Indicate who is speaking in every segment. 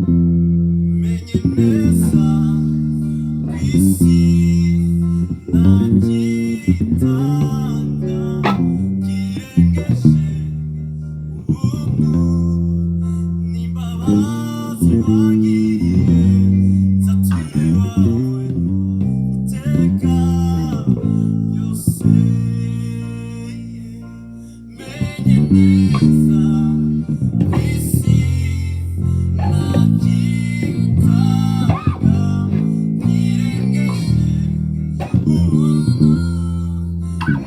Speaker 1: Menye neza kw'isi nagitanga kirengeje ubuntu n'imbabazi wagiriye zatumye iwawe iteka ryose. Menye neza kw'isi nagitanga kirengeje ubuntu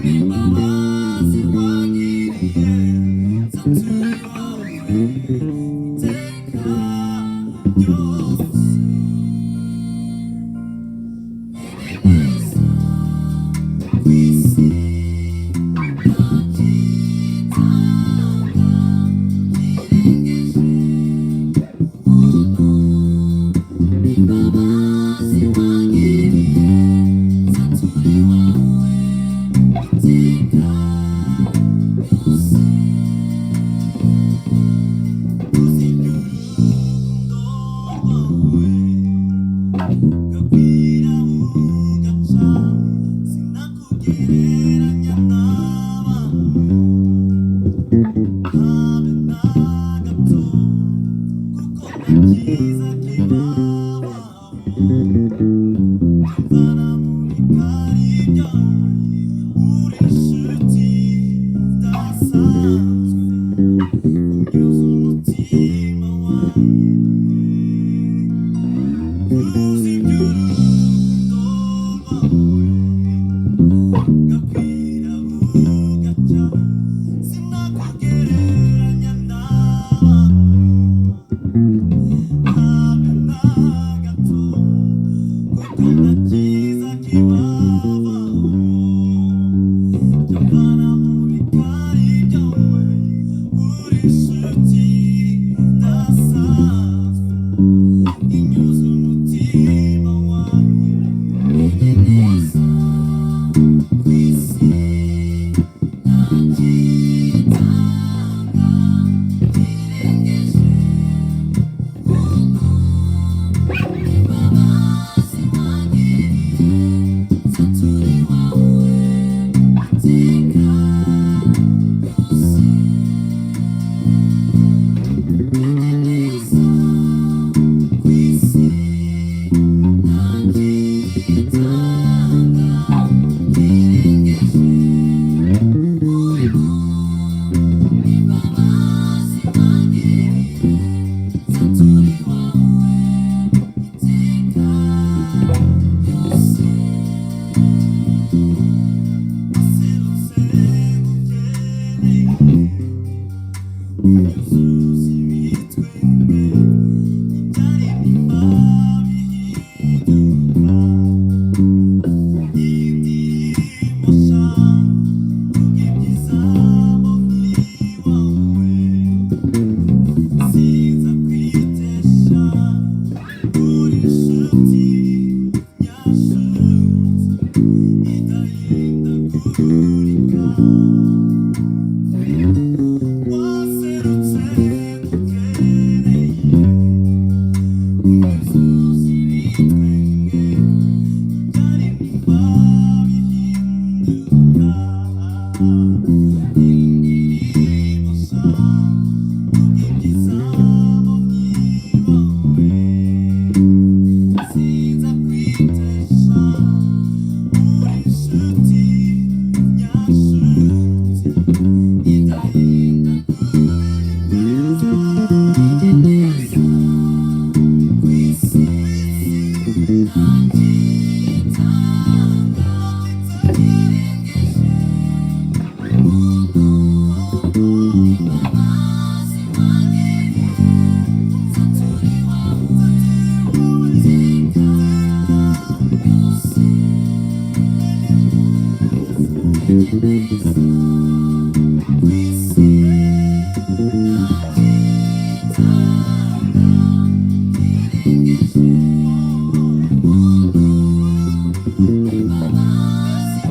Speaker 1: n'imbabazi wagiriye zatumye iwawe iteka ryose. Kw'isi nagitanga kirengeje ubuntu n'imbabazi wagiriye zatumye iwawe iteka ryose. Uzibye urukundo rwawe gabwira ugaca sinakugereranya n'abantu habe na gato kuko nta cyiza kibabaho mvana mu bikari byawe uri inshuti idasanzwe unyuze umutima wanjye. Uzibye urukundo rwawe gabwira ugaca sinakugereranya n'abantu habe na gato kuko nta cyiza kibabaho mvana mu bikari byawe uri inshuti idasanzwe inyuze umutima wanjye. Menye neza kw'isi nagitanga kirengeje ubuntu n'imbabazi wagiriye zatumye iwawe iteka ryose. Menye neza kw'isi nagitanga kirengeje ubuntu n'imbabazi wagiriye zatumye iwawe iteka ryose. Waserutse ukeneye unyuzuza ibitwenge ibyari nimba bihinduka indirimbo nshya tuvuga ibyiza mbonye iwawe sinza kwitesha uri inshuti nyashuti idahindagurika. Waserutse ukeneye unyuzuza ibitwenge ibyari nimba bihinduka indirimbo nshya tuvuga ibyiza mbonye iwawe sinza kwitesha uri inshuti nyashuti idahindagurika. Menye neza kw'isi nagitanga kirengeje ubuntu n'imbabazi wagiriye zatumye iwawe iteka ryose. Menye neza kw'isi nagitanga kirengeje ubuntu n'imbabazi